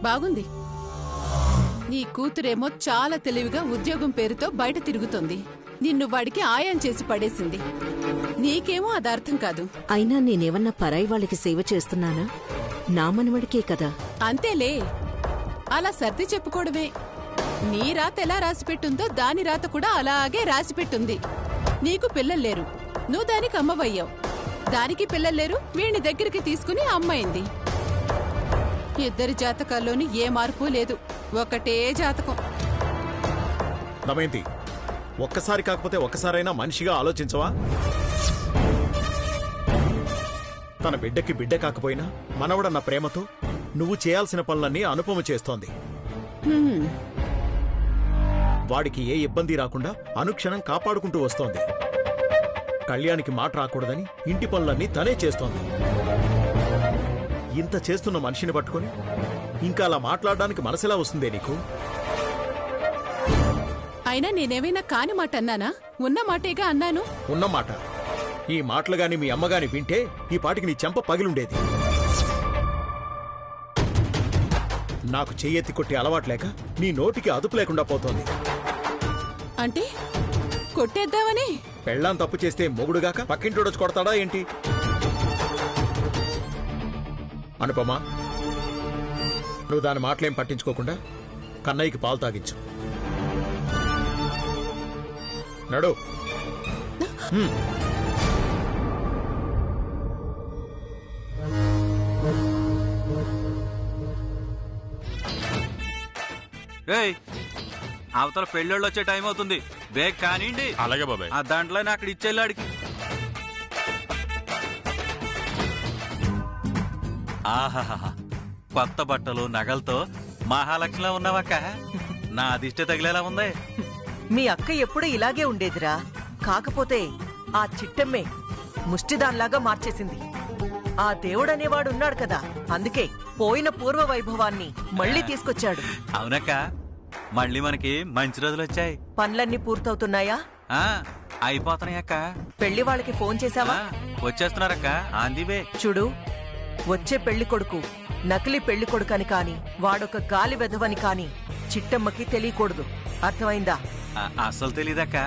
బాగుంది. నీ కూతురేమో చాలా తెలివిగా ఉద్యోగం పేరుతో బయట తిరుగుతోంది. నిన్ను వాడికి ఆయం చేసి పడేసింది. నీకేమో అది అర్థం కాదు. అయినా నేనేమన్నా పరాయి వాళ్ళకి సేవ చేస్తున్నానా? నా మనవడికే కదా. అంతేలే, అలా సర్ది చెప్పుకోవడమే. నీ రాత ఎలా రాసిపెట్టుందో దాని రాత కూడా అలాగే రాసిపెట్టుంది. నీకు పిల్లల్లేరు, నువ్వు దానికి అమ్మవయ్యావు. దానికి పిల్లల్లేరు, వీణ్ణి దగ్గరికి తీసుకుని అమ్మైంది. ఇద్దరి జాతకాల్లోని ఏ మార్పు లేదు, ఒకటే జాతకం. దమయంతి, ఒక్కసారి కాకపోతే ఒక్కసారైనా మనిషిగా ఆలోచించవా? తన బిడ్డకి బిడ్డ కాకపోయినా మనవడన్న ప్రేమతో నువ్వు చేయాల్సిన పనులన్నీ అనుపమ చేస్తోంది. వాడికి ఏ ఇబ్బంది రాకుండా అనుక్షణం కాపాడుకుంటూ వస్తోంది. కళ్యాణికి మాట రాకూడదని ఇంటి పనులన్నీ తనే చేస్తోంది. ఇంత చేస్తున్న మనిషిని పట్టుకుని ఇంకా అలా మాట్లాడడానికి మనసెలా వస్తుందే నీకు? అయినా నేనేమైనా కాని మాట అన్నానా? ఉన్న మాటేగా అన్నాను. ఉన్న మాట. ఈ మాటలుగాని మీ అమ్మగాని వింటే ఈ పాటికి నీ చెంప పగిలుండేది. నాకు చెయ్యెత్తి కొట్టే అలవాట్లేక నీ నోటికి అదుపు లేకుండా పోతోంది. అంటే కొట్టేద్దామని? పెళ్ళాం తప్పు చేస్తే మొగుడుగాక పక్కింటోడొచ్చి కొడతాడా ఏంటి? అనుపమా, నువ్వు దాని మాటలేం పట్టించుకోకుండా కన్నయ్యకి పాలు తాగించు. నడు. అవతల పెళ్ళోళ్ళు వచ్చే టైం అవుతుంది, బేగ్ కానివ్వండి. అలాగే బాబాయ్. ఆ దాంట్లోనే అక్కడ ఇచ్చేళ్ళాడికి. ఆహాహా, కొత్త బట్టలు నగలతో మహాలక్ష్మిలా ఉన్నావక్క. నా అదిష్ట తగిలేలా ఉంది. మీ అక్క ఎప్పుడు ఇలాగే ఉండేదిరా. కాకపోతే ఆ చిట్టమ్మే ముష్టిదాన్లాగా మార్చేసింది. ఆ దేవుడనేవాడు ఉన్నాడు కదా, అందుకే పోయిన పూర్వ వైభవాన్ని మళ్ళీ తీసుకొచ్చాడు. అవునక్క, మళ్ళీ మనకి మంచి రోజులు వచ్చాయి. పనులన్నీ పూర్తవుతున్నాయా? అయిపోతున్నాయక్క. పెళ్లి వాళ్ళకి ఫోన్ చేశావా? వచ్చేస్తున్నారక్క, ఆందివే. చూడు, వచ్చే పెళ్లి కొడుకు నకిలీ పెళ్లి కొడుకని కాని వాడొక గాలి వెధవని కాని చిట్టమ్మకి తెలియకూడదు. అర్థమైందా? అస్సలు తెలీదక్క.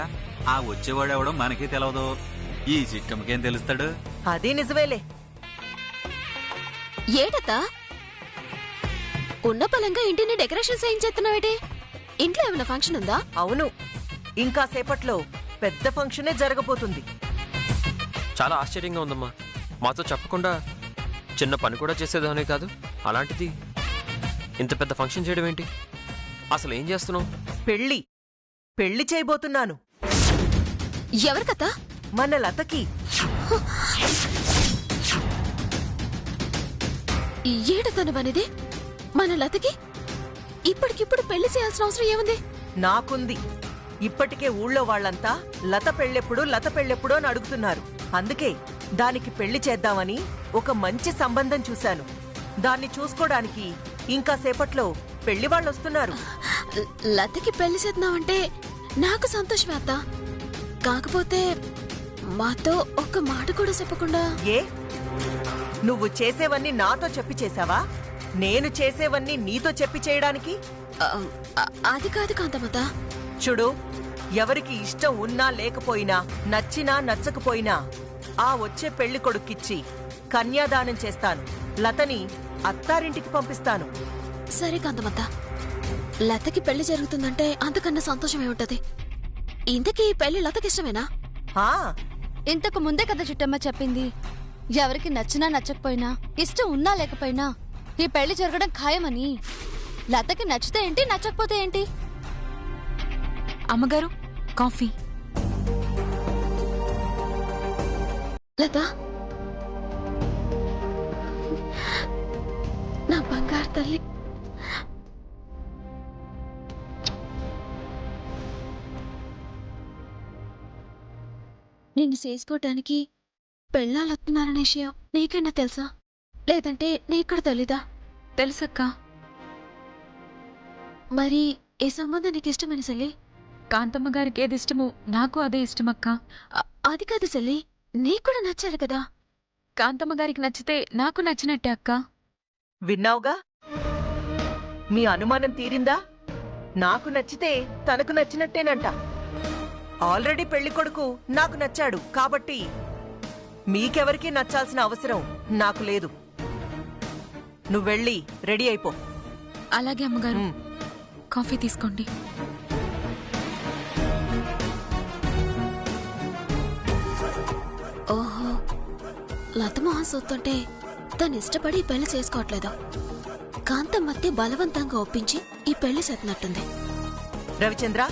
ఆ వచ్చేవాడెవడో మనకి తెలవదు. ఈ చిట్టమ్మకేం తెలుస్తాడు? అది నిజమేలే. ఏటత్తా ఉన్న పలంగా ఇంటిని డెకరేషన్స్ ఏం చేస్తున్నావేటి? ఇంట్లో ఏమైనా ఫంక్షన్ ఉందా? అవును, ఇంకా సేపట్లో పెద్ద ఫంక్షనే జరగబోతుంది. చాలా ఆశ్చర్యంగా ఉందమ్మా. మాతో చెప్పకుండా చిన్న పని కూడా చేసేదానే కాదు, అలాంటిది ఇంత పెద్ద ఫంక్షన్ చేయడం ఏంటి? అసలు ఏం చేస్తున్నావు? పెళ్లి పెళ్లి చేయబోతున్నాను. ఎవరికత్తా? మన లతకి. ఏటతనవనేది? మన లతకి ఇప్పటికిప్పుడు పెళ్లి చేయాల్సిన అవసరం ఏముంది? నాకుంది. ఇప్పటికే ఊళ్ళో వాళ్ళంతా లత పెళ్ళెప్పుడు అని అడుగుతున్నారు. అందుకే దానికి పెళ్లి చేద్దామని ఒక మంచి సంబంధం చూశాను. దాన్ని చూసుకోడానికి ఇంకా సేపట్లో పెళ్లి వాళ్ళు వస్తున్నారు. లతకి పెళ్లి చేద్దామంటే నాకు సంతోషమే అత్త. కాకపోతే మాతో ఒక్క మాట కూడా చెప్పకుండా. ఏ, నువ్వు చేసేవన్నీ నాతో చెప్పి చేశావా? నేను చేసేవన్నీ నీతో చెప్పి చేయడానికి? అది కాదు కాంతమ్మత. చూడు, ఎవరికి ఇష్టం ఉన్నా లేకపోయినా, నచ్చినా నచ్చకపోయినా ఆ వచ్చే పెళ్లి కొడుక్కిచ్చి కన్యాదానం చేస్తాను. లతని అత్తారింటికి పంపిస్తాను. సరే కాంతమ్మత, లతకి పెళ్లి జరుగుతుందంటే అంతకన్నా సంతోషం ఏముంటది? ఇంతకీ పెళ్లి లతకిష్టమేనా? ఇంతకు ముందే కదా చిట్టమ్మ చెప్పింది, ఎవరికి నచ్చినా నచ్చకపోయినా, ఇష్టం ఉన్నా లేకపోయినా ఈ పెళ్లి జరగడం ఖాయమని. లతకి నచ్చితే ఏంటి, నచ్చకపోతే ఏంటి? అమ్మగారు, కాఫీ. లత, నా బంగారు తల్లి. నిన్ను చేసుకోవటానికి పెళ్ళాలొస్తున్నారనే విషయం నీకైనా తెలుసా? లేదంటే నీకు తెలీదా? తెలుసక్క. మరి ఏ సంబంధం నీకు ఇష్టమైన సెల్లి? కాంతమ్మ గారికి ఏది ఇష్టమో నాకు అదే ఇష్టమక్క. అది కాదు సెల్లి, నీకు కూడా నచ్చాలి కదా. కాంతమ్మ గారికి నచ్చితే నాకు నచ్చినట్టే అక్క. విన్నావుగా, మీ అనుమానం తీరిందా? నాకు నచ్చితే తనకు నచ్చినట్టేనంట. ఆల్రెడీ పెళ్లి కొడుకు నాకు నచ్చాడు కాబట్టి మీకెవరికీ నచ్చాల్సిన అవసరం నాకు లేదు. నువ్వెళ్ళి రెడీ అయిపో. అలాగే అమ్మగారు. కాఫీ తీసుకోండి. ఓహో, లతమోహన్ చూస్తుంటే తను ఇష్టపడి ఈ పెళ్లి చేసుకోవట్లేదు. కాంతమ్మత్తి బలవంతంగా ఒప్పించి ఈ పెళ్లి చేస్తున్నట్టుంది. రవిచంద్ర,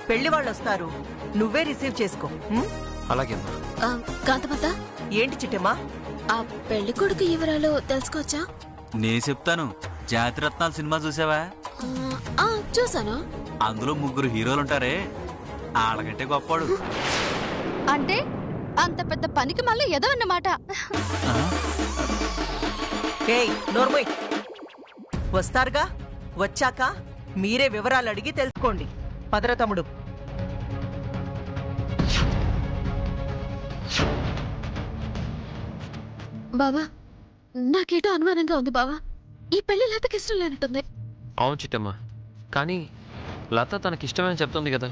పెళ్లి వాళ్ళొస్తారు, నువ్వే రిసీవ్ చేసుకో. అలాగే అమ్మా. కాంతమత్త, ఏంటి చిట్టమ్మా? ఆ పెళ్లి కొడుకు వివరాలు తెలుసుకోవచ్చా? నేను చెప్తాను. జాతిరత్నాలు సినిమా చూసావా? చూసాను. అందులో 3 హీరోలుంటారే, వాళ్ళకంటే గొప్పవాడు. అంటే అంత పెద్ద పనికి మళ్ళీ ఎదవన్నమాట. ఏయ్ నోర్మోయ్, వస్తారుగా, వచ్చాక మీరే వివరాలు అడిగి తెలుసుకోండి. పదర తమ్ముడు. బావా, నాకేటో అనుమానంగా ఉంది బావా. ఈ పెళ్లి లతకి ఇష్టం లేనట్టుంది. అవును చిట్టమ్మా, కానీ లత తనకిష్టమని చెప్తుంది కదా.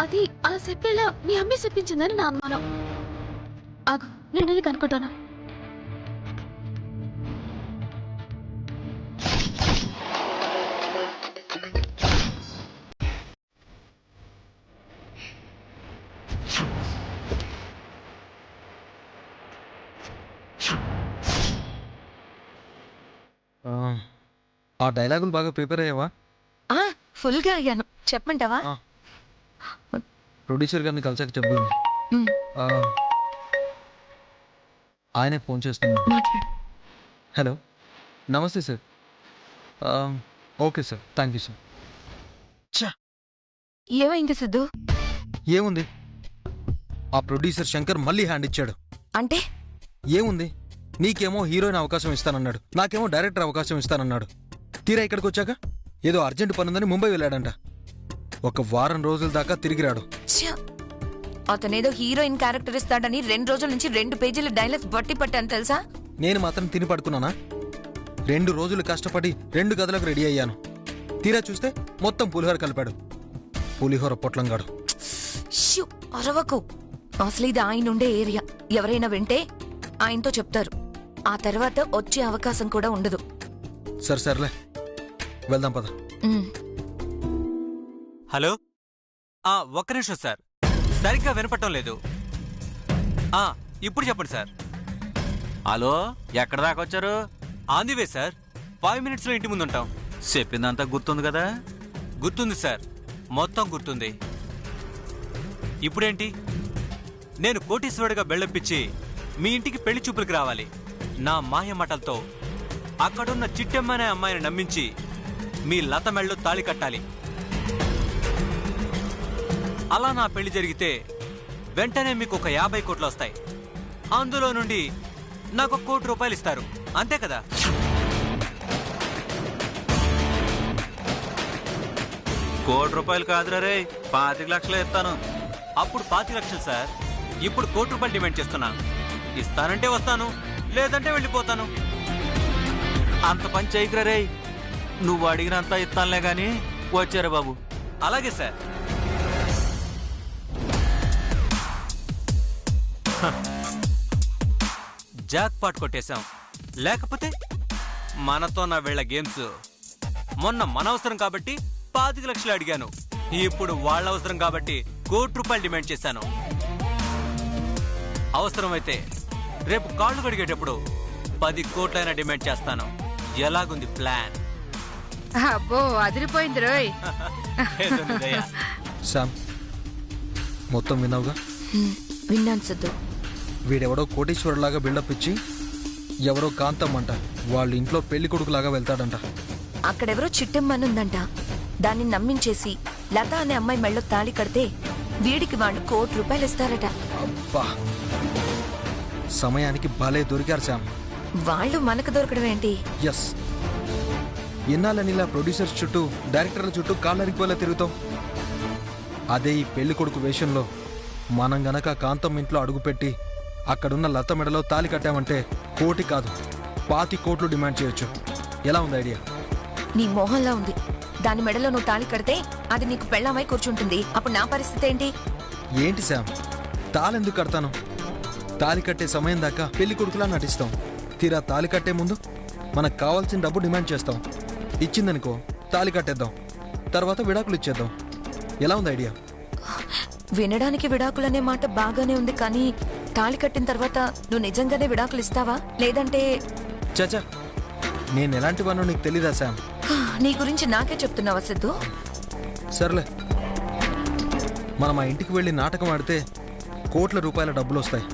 అది అలా చెప్పేలా మీ అమ్మే చెప్పించిందని నా అనుమానం. ఆగు, నేను కనుక్కుంటాను. ఆ డైలాగులు బాగా ప్రిపేర్ అయ్యావా? ఫుల్గా అయ్యాను. చెప్పమంటావా? ప్రొడ్యూసర్ గారిని కలిసాక చెప్పు. ఆయనే ఫోన్ చేస్తున్నా. హలో, నమస్తే sir. Okay sir, thank you sir. ఏమైంది సిద్ధు? ఏముంది, ఆ ప్రొడ్యూసర్ శంకర్ మళ్ళీ హ్యాండ్ ఇచ్చాడు. అంటే ఏముంది, నీకేమో హీరోయిన్ అవకాశం ఇస్తానన్నాడు, నాకేమో డైరెక్టర్ అవకాశం ఇస్తానన్నాడు. తీరా ఇక్కడికి వచ్చాక ఏదో అర్జెంట్ పనుందని ముంబై వెళ్ళాడంట. 1 వారం రోజుల దాకా తిరిగి రాడు. అతనేదో హీరోయిన్ క్యారెక్టర్ ఇస్తాడని 2 రోజుల నుంచి 2 పేజీల డైలాగ్స్ బట్టి పట్టాను తెలుసా? నేను మాత్రం తిని పడుకున్నానా? 2 రోజులు కష్టపడి 2 గదులకు రెడీ అయ్యాను. తీరా చూస్తే మొత్తం పులిహోర కలిపాడు. పులిహోర పొట్లంగాడు. అరవకు. అసలు ఇది ఆయన ఉండే ఏరియా. ఎవరైనా వింటే ఆయనతో చెప్తారు. ఆ తర్వాత వచ్చే అవకాశం కూడా ఉండదు. సర్లే, వెళ్దాం పద. హలో, 1 నిమిషం సార్, సరిగ్గా వినపడటం లేదు. ఇప్పుడు చెప్పండి సార్. హలో, ఎక్కడ దాకా వచ్చారు? On the way sir. 5 minutesలో ఇంటి ముందు ఉంటాం. చెప్పిందంతా గుర్తుంది కదా? గుర్తుంది సార్, మొత్తం గుర్తుంది. ఇప్పుడేంటి? నేను కోటీశ్వరుడిగా బెళ్ళప్పించి మీ ఇంటికి పెళ్లి చూపులకు రావాలి. నా మాయ మాటలతో అక్కడున్న చిట్టెమ్మ అనే అమ్మాయిని నమ్మించి మీ లత మెళ్ళలో తాళి కట్టాలి. అలా నా పెళ్లి జరిగితే వెంటనే మీకు ఒక 50 కోట్లు వస్తాయి. అందులో నుండి నాకు 1 కోటి రూపాయలు ఇస్తారు. అంతే కదా? ₹1 కోటి కాదురా రే, 25 లక్షలు ఇస్తాను. అప్పుడు 25 లక్షలు సార్. ఇప్పుడు ₹1 కోటి డిమాండ్ చేస్తున్నాను. ఇస్తానంటే వస్తాను, లేదంటే వెళ్ళిపోతాను. అంత పని చేయకురా రే, నువ్వు అడిగినంత ఇస్తానులే గాని వచ్చారా బాబు. అలాగే సార్. Jack pot కొట్టేశాం. లేకపోతే మనతో నా వీళ్ళ గేమ్స్. మొన్న మన అవసరం కాబట్టి 25 లక్షలు అడిగాను. ఇప్పుడు వాళ్ళ అవసరం కాబట్టి ₹1 కోటి డిమాండ్ చేశాను. అవసరమైతే రేపు కాళ్ళు కడిగేటప్పుడు 10 కోట్లైనా డిమాండ్ చేస్తాను. ఎలాగుంది ప్లాన్? అబ్బో, అదిరిపోయింది రోయ్. శామ్, మొత్తం విన్నావుగా? విన్నాను సిద్ధు. వీడెవడో కోటీశ్వరులాగా బిల్డప్ ఇచ్చి ఎవరో కాంతమ్మంట వాళ్ళ ఇంట్లో పెళ్లి కొడుకులాగా వెళ్తాడంట. అక్కడెవరో చిట్టమ్మనుందంట. దాన్ని నమ్మించేసి లత అనే అమ్మాయి మెళ్ళో తాళి కడితే వీడికి వాళ్ళు ₹1 కోటి ఇస్తారట. అబ్బా, సమయానికి భలే దొరికారు శామ్. వాళ్ళు మనకు దొరకడం ఏంటి? ఎస్, ఎన్నాళ్ళని ఇలా ప్రొడ్యూసర్స్ చుట్టూ డైరెక్టర్ల చుట్టూ కాళ్ళరిగిపోయేలా తిరుగుతాం. అదే ఈ పెళ్లి కొడుకు వేషంలో మనం గనక కాంతం ఇంట్లో అడుగుపెట్టి అక్కడున్న లత మెడలో తాలి కట్టామంటే 1 కోటి కాదు 25 కోట్లు డిమాండ్ చేయొచ్చు. ఎలా ఉంది ఐడియా? నీ మొహంలా ఉంది. దాని మెడలో నువ్వు తాళి కడితే అది నీకు పెళ్ళామై కూర్చుంటుంది. అప్పుడు నా పరిస్థితి ఏంటి? ఏంటి శామ్, తాళెందుకు కడతాను? తాళి కట్టే సమయం దాకా పెళ్లి కొడుకులా నటిస్తాం. తీరా తాళి కట్టే ముందు మనకు కావాల్సిన డబ్బు డిమాండ్ చేస్తాం. ఇచ్చిందనుకో తాళి కట్టేద్దాం, తర్వాత విడాకులు ఇచ్చేద్దాం. ఎలా ఉంది ఐడియా? వినడానికి విడాకులనే మాట బాగానే ఉంది, కానీ తాళి కట్టిన తర్వాత నువ్వు నిజంగానే విడాకులు ఇస్తావా? లేదంటే చచా, నేను ఎలాంటి వానో నీకు తెలీదా శామ్? నీ గురించి నాకే చెప్తున్నావా సిద్ధు? సర్లే, మనం ఆ ఇంటికి వెళ్ళి నాటకం ఆడితే కోట్ల రూపాయల డబ్బులు వస్తాయి.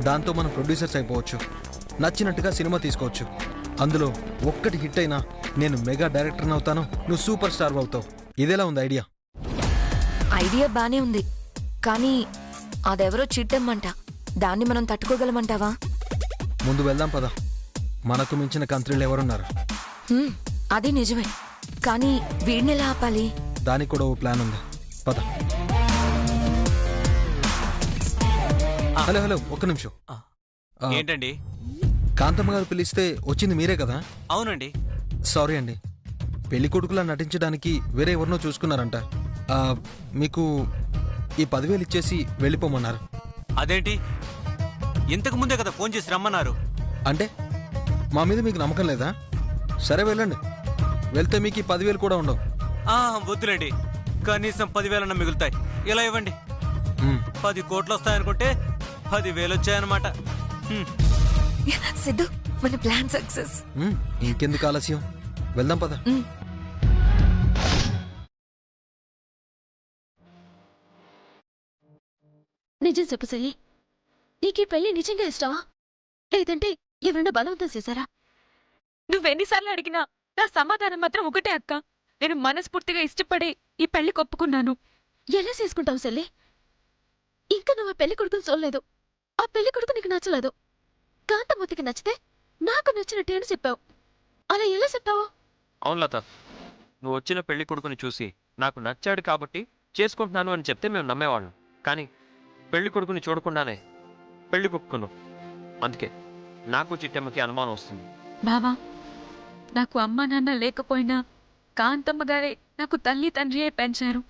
దాంతో మనం ప్రొడ్యూసర్స్ అయిపోవచ్చు. నచ్చినట్టుగా సినిమా తీసుకోవచ్చు. అందులో ఒక్కటి హిట్ అయినా నేను మెగా డైరెక్టర్ని అవుతాను, నువ్వు సూపర్ స్టార్ అవుతావు. ఇదేలా ఉంది ఐడియా? ఐడియా బానే ఉంది, కానీ అదెవరో చిట్టమ్మంట. దాన్ని మనం తట్టుకోగలమంటావా? ముందు వెళ్దాం పద. మనకు మించిన కంత్రీలు ఎవరున్నారు? అది నిజమే, కానీ వీడినెలా ఆపాలి? దానికి కూడా ఓ ప్లాన్ ఉంది, పద. హలో హలో, ఒక్క నిమిషం. ఏంటండి? కాంతమ్మ గారు పిలిస్తే వచ్చింది మీరే కదా? అవునండి. సారీ అండి, పెళ్లి కొడుకులా నటించడానికి వేరే ఎవరినో చూసుకున్నారంట. మీకు ఈ 10,000 ఇచ్చేసి వెళ్ళిపోమన్నారు. అదేంటి, ఇంతకు ముందే కదా ఫోన్ చేసి రమ్మన్నారు. అంటే మా మీద మీకు నమ్మకం లేదా? సరే వెళ్ళండి, వెళ్తే మీకు ఈ 10,000 కూడా ఉండవు. వద్దులేండి, కనీసం 10,000 మిగులుతాయి. ఇలా ఇవ్వండి. 10 కోట్లు వస్తాయనుకుంటే 10,000 వచ్చాయన్నమాట. సిద్ధు, మన ప్లాన్ సక్సెస్. ఇంకెందుకు ఆలస్యం, వెళ్దాం పద. నిజం చెప్పు సరి, నీకు ఈ పెళ్లి నిజంగా ఇష్టమా, లేదంటే ఎవరైనా బలవంతం చేశారా? నువ్వెన్నిసార్లు అడిగినా నా సమాధానం మాత్రం ఒకటే అక్క. నేను మనస్ఫూర్తిగా ఇష్టపడే ఈ పెళ్లి కొప్పుకున్నాను. ఎలా చేసుకుంటావు సెల్లి? ఇంకా నువ్వు ఆ పెళ్లి కొడుకుని చూడలేదు. ఆ పెళ్లి కొడుకు నీకు నచ్చలేదు. కాంతమూర్తికి నచ్చితే నాకు నచ్చినట్టే అని చెప్పావు. అలా ఎలా చెప్పావు? అవును లత, నువ్వు వచ్చిన పెళ్లి కొడుకుని చూసి నాకు నచ్చాడు కాబట్టి చేసుకుంటున్నాను అని చెప్తే మేము నమ్మేవాళ్ళం. కానీ పెళ్లి కొడుకుని చూడకుండానే పెళ్లి కొప్పుకున్నావు. అందుకే నాకు చిట్టమ్మకి అనుమానం వస్తుంది. బావా, నాకు అమ్మా నాన్న లేకపోయినా కాంతమ్మ గారే నాకు తల్లి తండ్రియే పెంచారు.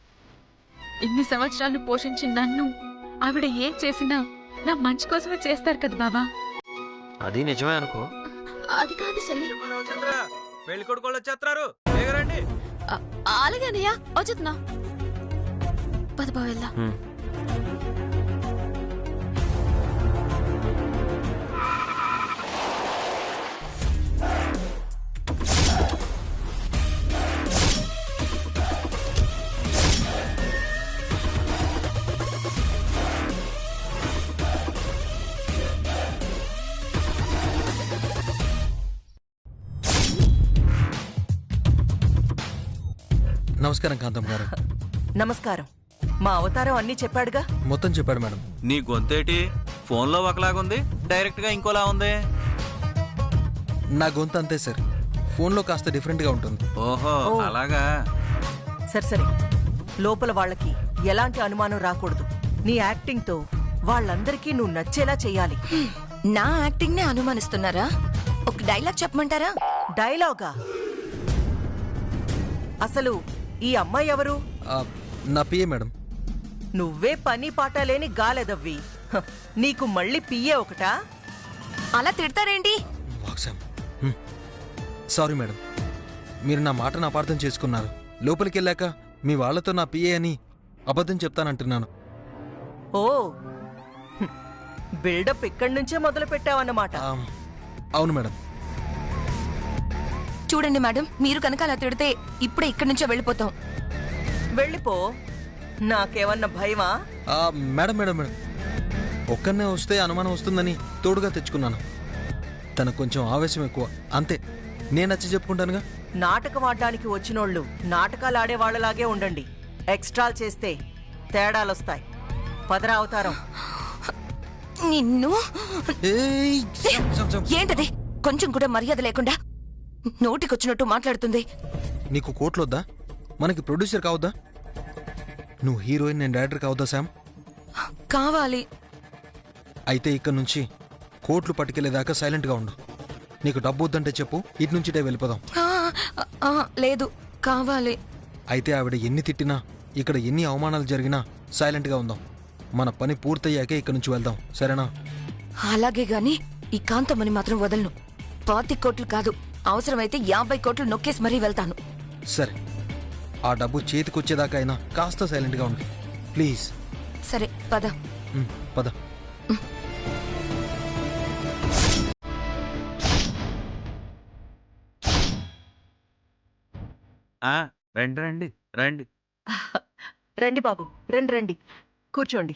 ఇన్ని సంవత్సరాలు పోషించిన నన్ను ఆవిడ ఏం చేసినా నా మంచి కోసమే చేస్తారు కదా బావా. అది నిజమే అనుకో. అది కాదు సెల్లి, పెళ్లి కొడుకోళ్ళు వచ్చేస్తారు. అలాగేనయ్యా, వచ్చేస్తున్నా. పద బావ వెళ్దాం. నమస్కారం కాంతమ్మ గారు. నమస్కారం. మా అవతారం అన్నీ చెప్పాడుగా? మొత్తం చెప్పాడు మేడం. నీ గొంతేటి ఫోన్లో ఒకలాగుంది, డైరెక్ట్గా ఇంకోలా ఉంది. నా గొంతు అంతే సార్, ఫోన్లో కాస్త డిఫరెంట్గా ఉంటుంది. ఓహో, అలాగా. సరే, లోపల వాళ్ళకి ఎలాంటి అనుమానం రాకూడదు. నీ యాక్టింగ్తో వాళ్ళందరికీ నువ్వు నచ్చేలా చెయ్యాలి. నా యాక్టింగ్ నే అనుమానిస్తున్నారా? ఒక డైలాగ్ చెప్పమంటారా? డైలాగా? అసలు ఈ అమ్మాయి ఎవరు? నా పిఏ మేడం. నువ్వే పని పాట లేని గాలెదవ్వి, నీకు మళ్ళీ పిఏ ఒకటా? అలా తిడతారేంటి? సారీ మేడం, మీరు నా మాటను అపార్థం చేసుకున్నారు. లోపలికి వెళ్ళాక మీ వాళ్లతో నా పిఏ అని అబద్ధం చెప్తానంటున్నాను. ఓ, బిల్డప్ ఇక్కడి నుంచే మొదలు పెట్టావన్నమాట. అవును మేడం. చూడండి మేడం, మీరు కనుక అలా తిడితే ఇప్పుడే ఇక్కడి నుంచే వెళ్ళిపోతాం. వెళ్ళిపో, నాకేమన్నా భయమా? మేడం మేడం మేడం, ఒక్కనే వస్తే అనుమానం వస్తుందని తోడుగా తెచ్చుకున్నాను. తనకు కొంచెం ఆవేశం ఎక్కువ, అంతే. నేను నచ్చి చెప్పుకుంటానుగా. నాటకం ఆడడానికి వచ్చినోళ్ళు నాటకాలు ఆడేవాళ్లలాగే ఉండండి. ఎక్స్ట్రాలు చేస్తే తేడాలొస్తాయి. పదరా అవతారం. నిన్ను ఏంటది? కొంచెం కూడా మర్యాద లేకుండా నోటికొచ్చినట్టు మాట్లాడుతుంది. నీకు కోట్లొద్దా? మనకి ప్రొడ్యూసర్ కావద్దా? నువ్వు హీరోయిన్, నేను డైరెక్టర్ కావద్దా శామ్? కావాలి. అయితే ఇక్కడ నుంచి కోట్లు పట్టుకెళ్లేదాకా సైలెంట్గా ఉండు. నీకు డబ్బు వద్దంటే చెప్పు, ఇటు నుంచి వెళ్ళిపోదాం. లేదు కావాలి. అయితే ఆవిడ ఎన్ని తిట్టినా ఇక్కడ ఎన్ని అవమానాలు జరిగినా సైలెంట్గా ఉందాం. మన పని పూర్తయ్యాకే ఇక్కడి నుంచి వెళ్దాం, సరేనా? అలాగే గాని ఈ కాంతమ్మని మాత్రం వదలను. 20 కోట్లు కాదు, అవసరమైతే 50 కోట్లు నొక్కేసి మరీ వెళ్తాను. సరే, ఆ డబ్బు చేతికొచ్చేదాకా అయినా కాస్త సైలెంట్గా ఉండు ప్లీజ్. సరే పద. పద. రండి రండి రండి. రండి బాబు, రండి రండి, కూర్చోండి.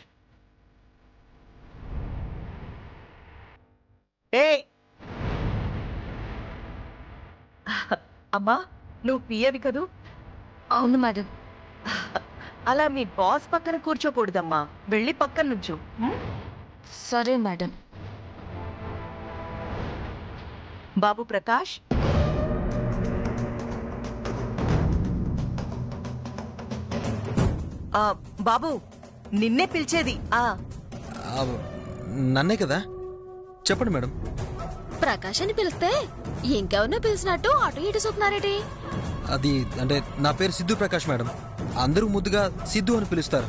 ఏ అమ్మా, నువ్వు పియవి కదూ? అవును మేడం. అలా మీ బాస్ పక్కన కూర్చోకూడదమ్మా, వెళ్ళి పక్కన నుంచో. సరే మేడం. బాబు ప్రకాష్, బాబు నిన్నే పిలిచేది. నన్నే కదా, చెప్పండి మేడం. ప్రకాష్ అని పిలిస్తే ఇంకెవరినో పిలిచినట్టు అటు ఇటు చూస్తున్నారేటి? అది అంటే నా పేరు సిద్ధు ప్రకాష్ మేడం. అందరూ ముద్దుగా సిద్ధు అని పిలుస్తారు.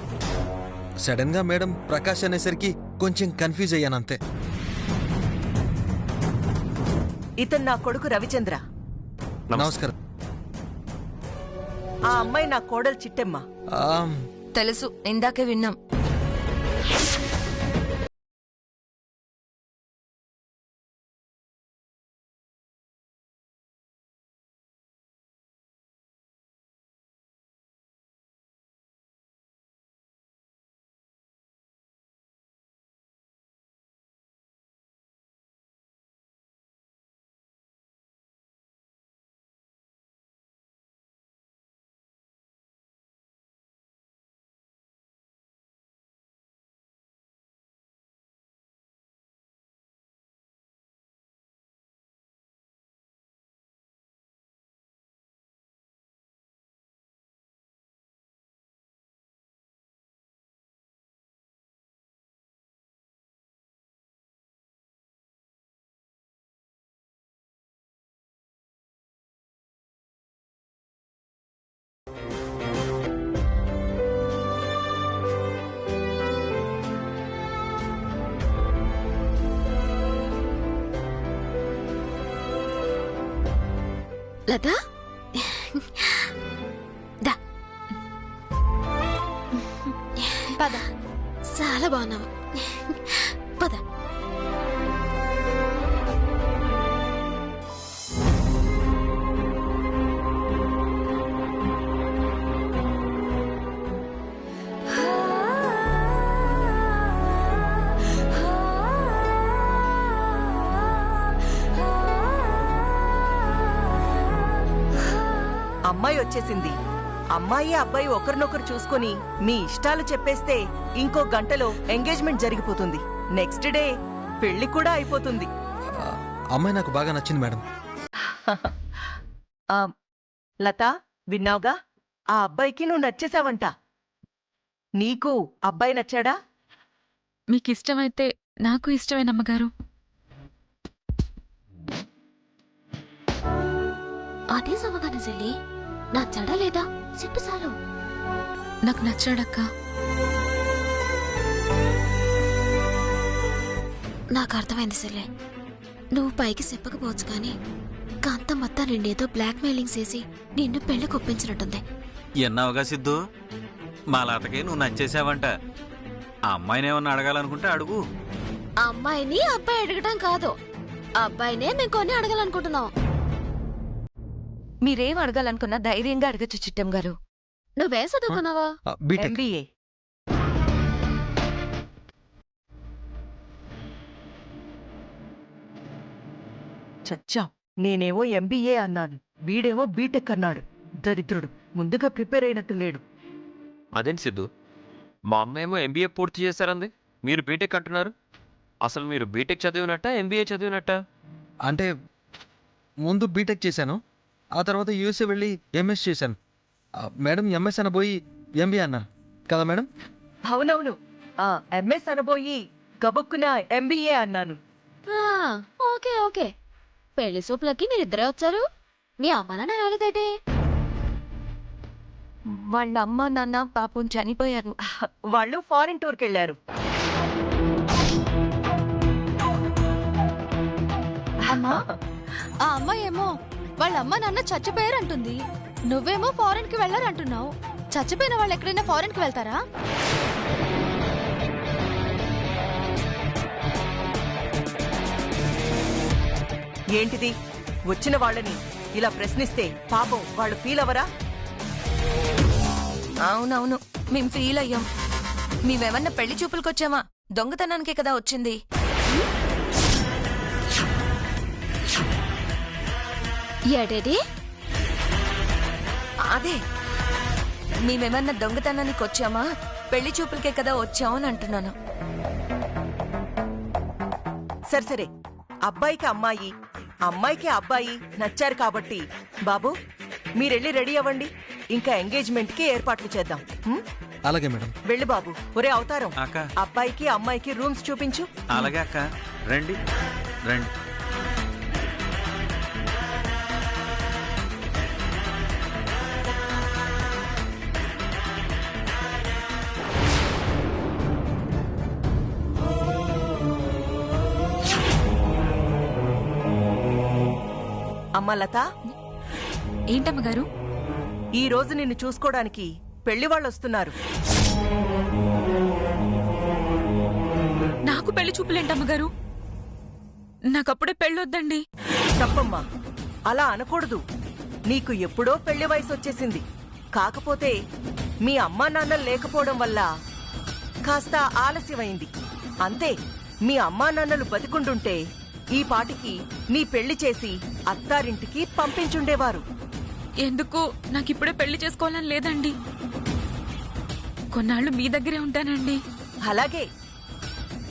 సడన్ గా మేడం ప్రకాష్ అనేసరికి కొంచెం కన్ఫ్యూజ్ అయ్యాను అంతే. ఇతను నా కొడుకు రవిచంద్ర. నమస్కారం. ఆ అమ్మాయి నా కోడలు చిట్టెమ్మ. తెలుసు, ఇందాకే విన్నాం. లత, పద. చాలా బాగున్నావు, పద. అమ్మాయి వచ్చేసింది. అమ్మాయి అబ్బాయి ఒకరినొకరు చూసుకుని మీ ఇష్టాలు చెప్పేస్తే ఇంకో గంటలో ఎంగేజ్మెంట్ జరిగిపోతుంది. నెక్స్ట్ డే పెళ్లి కూడా అయిపోతుంది. అమ్మాయి నాకు బాగా నచ్చింది మేడం. లత, విన్నావుగా, ఆ అబ్బాయికి నువ్వు నచ్చేసావంట. నీకు అబ్బాయి నచ్చాడా? మీకు ఇష్టమైతే నాకు ఇష్టమేనమ్మగారు. అదే సమాధానం చెల్లి. నచ్చాడా లేదా చెప్పు చాలు. నాకు నచ్చాడక్క. నాకు అర్థమైంది సెల్లే. నువ్వు పైకి చెప్పకపోవచ్చు కానీ కాంతమ్మత్తా నిన్నేదో బ్లాక్ మెయిలింగ్ చేసి నిన్ను పెళ్లి కొప్పించినట్టుంది. ఎన్నావుగా సిద్ధు, మా లతకి నువ్వు నచ్చేసావంట. ఆ అమ్మాయిని ఏమన్నా అడగాలనుకుంటే అడుగు. అమ్మాయిని అబ్బాయి అడగటం కాదు, అబ్బాయినే మేము కొన్ని అడగాలనుకుంటున్నాం. మీరేం అడగాలనుకున్నా ధైర్యంగా అడగచ్చు చిట్టం గారు. నువ్వే చదువుకున్నావా? MBA. చచ్చా, నేనేమో MBA అన్నాను, వీడేమో బీటెక్ అన్నాడు. దరిద్రుడు, ముందుగా ప్రిపేర్ అయినట్టు లేడు. అదేంటి సిద్ధు, మా అమ్మ ఏమో MBA పూర్తి చేశారంది, మీరు బీటెక్ అంటున్నారు. అసలు మీరు బీటెక్ చదివినట్ట MBA చదివినట్ట? అంటే ముందు బీటెక్ చేశాను, ఆ తర్వాత యూఎస్ఏ వెళ్ళి MS చేశాను. మేడం MS అనబోయి MBA అన్నారు కదా మేడం? అవునవును, MS అనబోయి గబుక్కున MBA అన్నాను. ఓకే ఓకే, పెళ్లి సూపులకి మీరిద్దరే వచ్చారు. మీ అమ్మ నాన్న రాలేదేటే? వాళ్ళ అమ్మ నాన్న పాపం చనిపోయారు. వాళ్ళు ఫారిన్ టూర్కి వెళ్ళారు. అమ్మా, ఆ అమ్మాయి ఏమో వాళ్ళ అమ్మ నాన్న చచ్చిపోయారంటుంది. నువ్వేమో ఫారెన్ కి వెళ్ళారంటున్నావు. చచ్చిపోయిన వాళ్ళు ఎక్కడైనా ఫారెన్ కి వెళ్తారా? ఏంటిది, వచ్చిన వాళ్ళని ఇలా ప్రశ్నిస్తే పాపం వాళ్ళు ఫీల్ అవరా? అవునవును, మేం ఫీల్ అయ్యాం. మేమేమన్నా పెళ్లి చూపులకొచ్చామా? దొంగతనానికే కదా వచ్చింది. ఏడేది? అదే, మేమేమన్నా దొంగతనానికి వచ్చామా? పెళ్లి చూపులకే కదా వచ్చామని అంటున్నాను. సరే, అబ్బాయికి అమ్మాయి, అమ్మాయికి అబ్బాయి నచ్చారు కాబట్టి బాబు మీరెళ్ళి రెడీ అవ్వండి. ఇంకా ఎంగేజ్మెంట్ కి ఏర్పాట్లు చేద్దాం. అలాగే మేడం. వెళ్ళి బాబు. ఒరే అవతారం, అక్క. అబ్బాయికి అమ్మాయికి రూమ్స్ చూపించు. అలాగే అక్క, రండి రండి. అమ్మా లత, ఏంటమ్మగారు? ఈ రోజు నిన్ను చూసుకోవడానికి పెళ్లి వాళ్ళు వస్తున్నారు. నాకు పెళ్లి చూపులేంటమ్మగారు? నాకప్పుడే పెళ్ళొద్దండి. తప్పమ్మా, అలా అనకూడదు. నీకు ఎప్పుడో పెళ్లి వయసు వచ్చేసింది. కాకపోతే మీ అమ్మా నాన్నలు లేకపోవడం వల్ల కాస్త ఆలస్యమైంది అంతే. మీ అమ్మా నాన్నలు బతికుండుంటే ఈ పాటికి నీ పెళ్లి చేసి అత్తారింటికి పంపించుండేవారు. ఎందుకు నాకిప్పుడే పెళ్లి చేసుకోవాలని లేదండి. కొన్నాళ్ళు మీ దగ్గరే ఉంటానండి. అలాగే,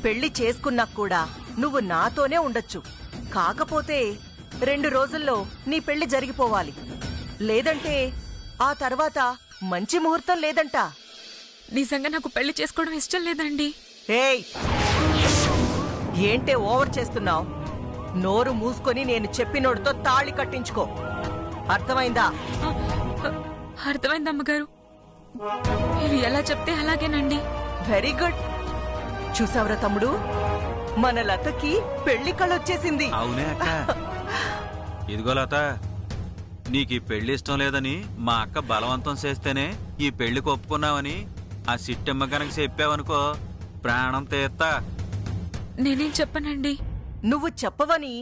పెళ్లి చేసుకున్నా కూడా నువ్వు నాతోనే ఉండొచ్చు. కాకపోతే 2 రోజుల్లో నీ పెళ్లి జరిగిపోవాలి. లేదంటే ఆ తర్వాత మంచి ముహూర్తం లేదంట. నిజంగా నాకు పెళ్లి చేసుకోవడం ఇష్టం లేదండి. ఏయ్, ఏంటే ఓవర్ చేస్తున్నావు? నోరు మూసుకొని నేను చెప్పినోడితో తాళి కట్టించుకో. అర్థమైందా? అర్థమైంది అమ్మగారు. మీరు ఎలా చెప్తే అలాగేనండి. Very good. చూసావురా తమ్ముడు, మన లతకి పెళ్లి కళొచ్చేసింది. అవునే అక్క. ఇదిగో లత, నీకు ఈ పెళ్లి ఇష్టం లేదని మా అక్క బలవంతం చేస్తేనే ఈ పెళ్లికి ఒప్పుకున్నావని ఆ సిట్టమ్మ కనుక చెప్పావనుకో, ప్రాణం తీస్తా. నేనేం చెప్పనండి. నువ్వు చెప్పవని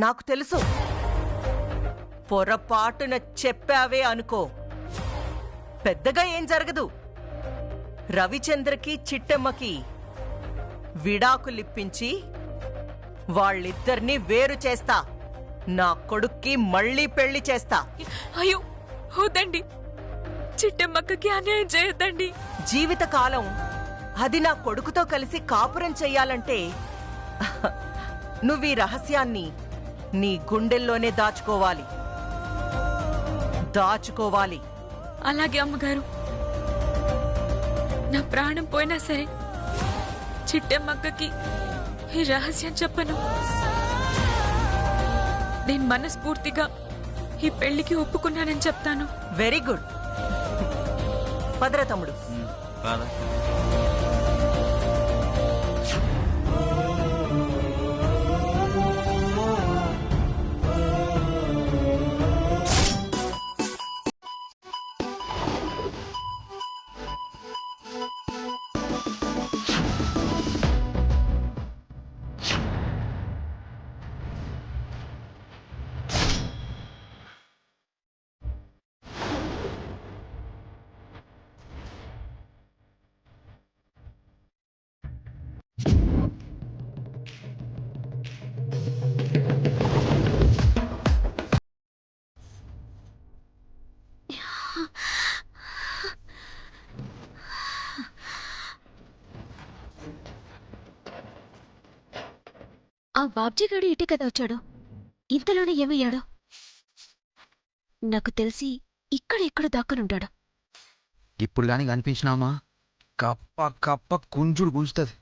నాకు తెలుసు. పొరపాటున చెప్పావే అనుకో, పెద్దగా ఏం జరగదు. రవిచంద్రకి చిట్టమ్మకి విడాకులిప్పించి వాళ్ళిద్దరినీ వేరు చేస్తా. నా కొడుక్కి మళ్ళీ పెళ్లి చేస్తా. అయ్యో వద్దండి, చిట్టమ్మక్కకి అన్యాయం చేయొద్దండి. జీవితకాలం అది నా కొడుకుతో కలిసి కాపురం చెయ్యాలంటే నువ్వీ రహస్యాన్ని నీ గుండెల్లోనే దాచుకోవాలి. అలాగే అమ్మగారు, నా ప్రాణం పోయినా సరే చిట్టమ్మక్కకి ఈ రహస్యం చెప్పను. నేను మనస్ఫూర్తిగా ఈ పెళ్లికి ఒప్పుకున్నానని చెప్తాను. Very good. పదరా తమ్ముడు. పద. ఆ బాబ్జీగాడు ఇటే కదా వచ్చాడు. ఇంతలోనే ఏమయ్యాడో? నాకు తెలిసి ఇక్కడ దాక్కునుంటాడు. ఇప్పుడు కానీ కనిపించినామా కప్ప కప్ప కుంజుడు గుంజుతుంది.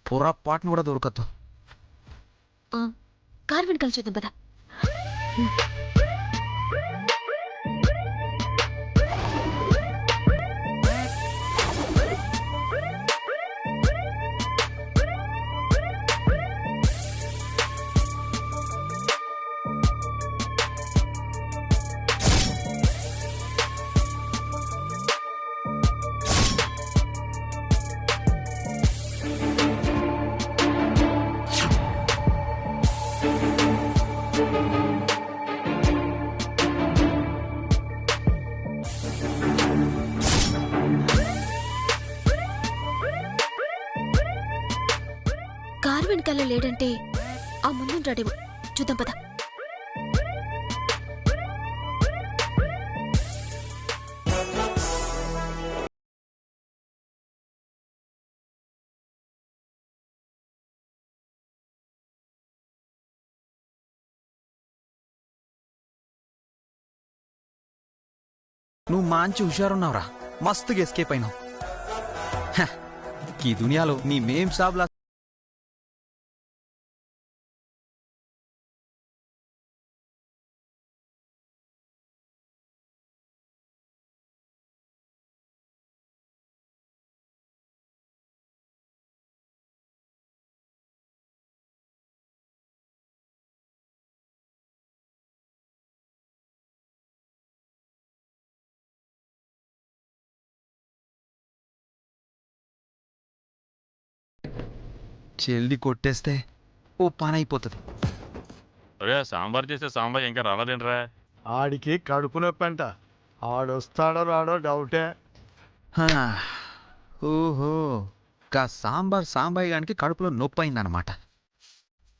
పొరపాటును కూడా దొరకదు. కారు వెనకాల చూద్దాం పదా. కారు వెనకాల లేడంటే ఆ ముందుంటాడేమో. చూద్దాం పద. నువ్వు మంచి హుషారున్నావురా, మస్తుగా ఎస్కేప్ అయినావు. ఈ దునియాలో నీ మేం సాబ్లా జల్దీ కొట్టేస్తే ఓ పని అయిపోతుంది. సాంబార్ చేస్తే సాంబార్ ఇంకా రాలేదేంట్రా? ఆడికి కడుపు నొప్పి అంట. ఆడొస్తాడో రాడో డౌటే. ఓహో, కా సాంబాయి గానికి కడుపులో నొప్పి అయిందనమాట.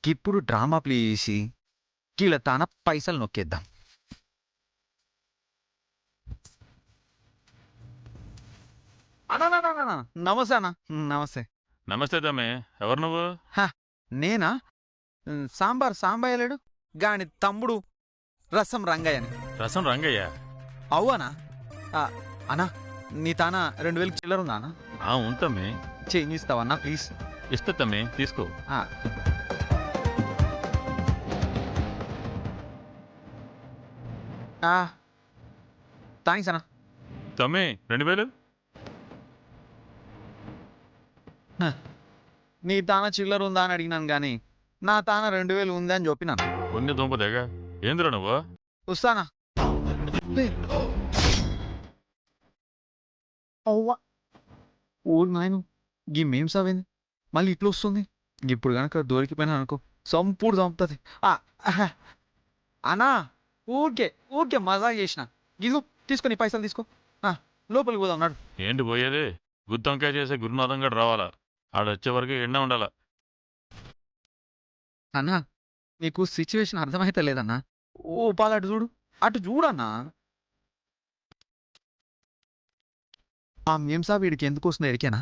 ఇప్పుడు డ్రామా ప్లే చేసి కీళ్ళతాన పైసలు నొక్కేద్దాం. అన్నా నమస్తే అన్న. నమస్తే. నమస్తే తమ్మి, ఎవరు నువ్వు? నేనా? సాంబాయి లేడు గాని తమ్ముడు రసం రంగయ్య అని. రసం రంగయ్య? అవునా అన్నా, నీ తాన 2000 చిల్లర ఉందా అన్న? ఉంటమ్మి. చేంజ్ ఇస్తావన్నా ప్లీజ్? ఇస్తా తమ్మి, తీసుకో. థ్యాంక్స్ అన్నా. తమ్మి 2000? నీ తాన చిల్లర ఉందా అని అడిగినాను కానీ నా తాన 2000 ఉంది అని చెప్పినాను. కొన్ని దుంపదేగా. ఏందిరా నువ్వు? వస్తానా? అవ్వా ఊరు నాయను, గీ మేం సావేంది మళ్ళీ ఇట్లా వస్తుంది. ఇప్పుడు కనుక దొరికిపోయినా అనుకో సంపూడు చంపుతుంది. అన్నా ఊరికే మజా చేసిన. గిజు తీసుకొని పైసలు తీసుకో, లోపలికి పోదాం నాడు. ఏంటి పోయేది? గుత్తొంకాయ చేసే గురునాథం గడు రావాలా? ఆడొచ్చే వరకు ఎండ ఉండాలా? అన్నా నీకు సిచ్యువేషన్ అర్థమైతే లేదన్నా. ఓ పాలు అటు చూడన్నా. ఆ మేంసా వీడికి ఎందుకు వస్తుందో ఎరికేనా?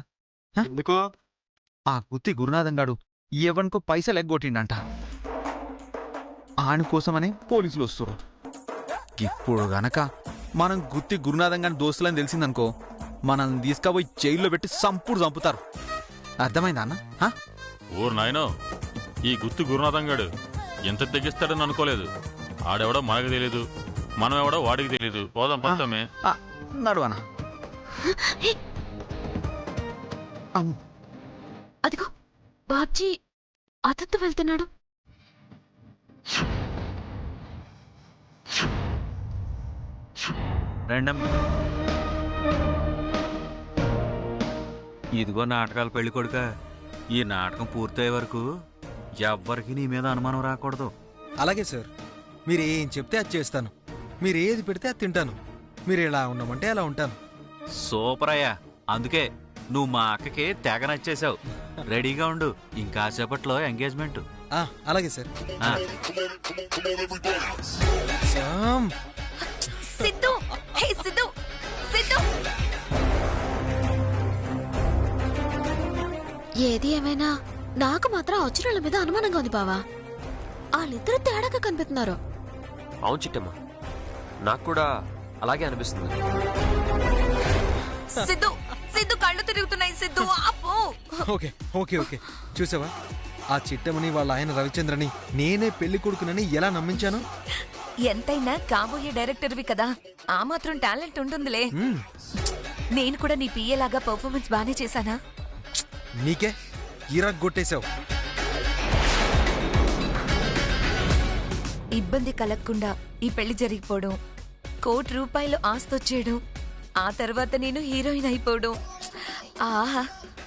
ఎందుకో? ఆ గుత్తి గురునాథం గాడు ఎవరికో పైసలు ఎగ్గొట్టిండంట. ఆయన కోసమని పోలీసులు వస్తారు. ఇప్పుడు గనక మనం గుత్తి గురునాథం గాని దోస్తులని తెలిసిందనుకో మనల్ని తీసుకుపోయి జైల్లో పెట్టి సంపూడు చంపుతారు. అర్థమైందా అన్న? ఊరు నాయనో, ఈ గుత్తి గురునాథం గాడు ఎంత తెగిస్తాడని అనుకోలేదు. ఆడెవడో మనకు తెలీదు, మనం ఎవడో వాడికి తెలీదు. పోదాం పత్తమే. నడువనా? అదిగో బాబ్జీ అతనితో వెళ్తున్నాడు. రండమ్మ. ఇదిగో నాటకాలు పెళ్లి కొడుక. ఈ నాటకం పూర్తయ్యే వరకు ఎవ్వరికి నీ మీద అనుమానం రాకూడదు. అలాగే సార్, మీరు ఏం చెప్తే అది చేస్తాను. మీరు ఏది పెడితే అది తింటాను. మీరు ఎలా ఉన్నామంటే అలా ఉంటాను. సూపర్ అయ్యా, అందుకే నువ్వు మా అక్కకి తెగ నచ్చేసావు. రెడీగా ఉండు, ఇంకాసేపట్లో ఎంగేజ్మెంట్. అలాగే సార్. సిద్ధు, హే సిద్ధు, సిద్ధు. ఏది ఏమైనా నాకు మాత్రం అచ్చురాళ్ళ మీద అనుమానంగా ఉంది బావా. వాళ్ళిద్దరు తేడాగా కనిపిస్తున్నారు. అవును చిట్టమ్మ, నాకు కూడా అలాగే అనిపిస్తుంది. సిద్ధు సిద్ధు కళ్ళు తిరుగుతున్నాయి. సిద్ధు ఆపు. ఓకే ఓకే ఓకే చూసావా, ఆ చిట్టమని వాళ్ళ ఆయన రవిచంద్రని నేనే పెళ్లి కొడుకునని ఎలా నమ్మించాను. ఎంతైనా కాబోయే డైరెక్టర్వి కదా, ఆ మాత్రం టాలెంట్ ఉంటుందిలే. నేను కూడా నీ పిఏలాగా పర్ఫార్మెన్స్ బానే చేశానా? నీకే ఇరగ్గొట్టేశావు. ఇబ్బంది కలగకుండా ఈ పెళ్లి జరిగిపోవడం, ₹1,00,00,000 ఆస్తొచ్చేయడం, ఆ తర్వాత నేను హీరోయిన్ అయిపోవడం, ఆహా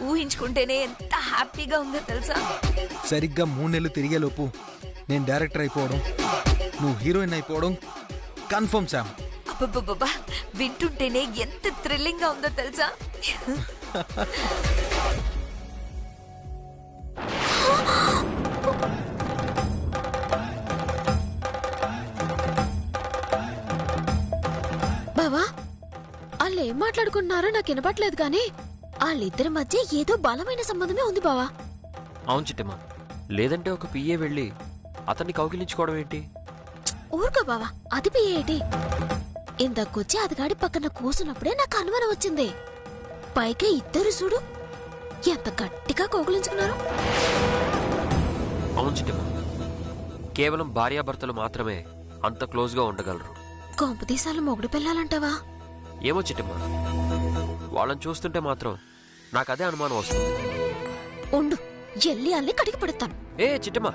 ఊహించుకుంటేనే ఎంత హ్యాపీగా ఉందో తెలుసా. సరిగ్గా 3 నెలలు తిరిగేలోపు నేను డైరెక్టర్ అయిపోవడం, నువ్వు హీరోయిన్ అయిపోవడం కన్ఫర్మ్ శామ్. అబ్బబ్బబ్బా, వింటుంటేనే ఎంత థ్రిల్లింగ్ గా ఉందో తెలుసా. మాట్లాడుకుంటున్నారో నాకు వినపట్లేదు కానీ వాళ్ళిద్దరి మధ్య ఏదో బలమైన సంబంధమే ఉంది బావా. అవును చిట్టమ్మ, లేదంటే ఒక పిఏ వెళ్ళి అతన్ని కౌగిలించుకోవడం ఏంటి? ఊరుకో బావా, అది పియేటి. ఇంతకొచ్చి అదిగాడి పక్కన కూసున్నప్పుడే నాకు అనుమానం వచ్చింది. పైగా ఇద్దరు చూడు ఎంత గట్టిగా కౌగిలించుకున్నారు. అవును చిట్టమ్మ, కేవలం భార్యాభర్తలు మాత్రమే అంత క్లోజ్ గా ఉండగలరు. కొంపతీసాలు మొగుడు పిల్లాలంటావా? ఏమో చిట్టమ్మ, వాళ్ళని చూస్తుంటే మాత్రం నాకదే అనుమానం వస్తుంది. ఉండు, ఎల్లి అల్లి కడిగి పడతాను. ఏ చిట్టమ్మ,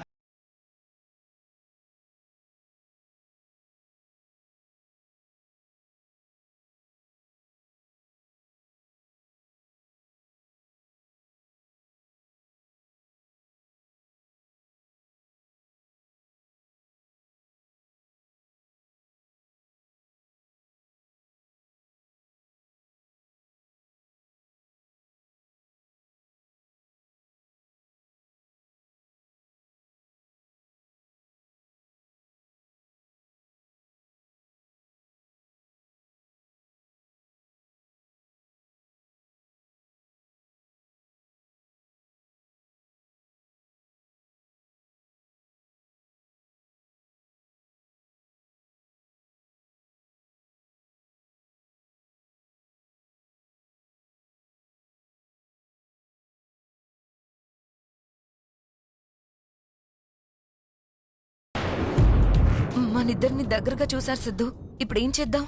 మనిద్దరిని దగ్గరగా చూశారు సిద్ధు. ఇప్పుడేం చేద్దాం?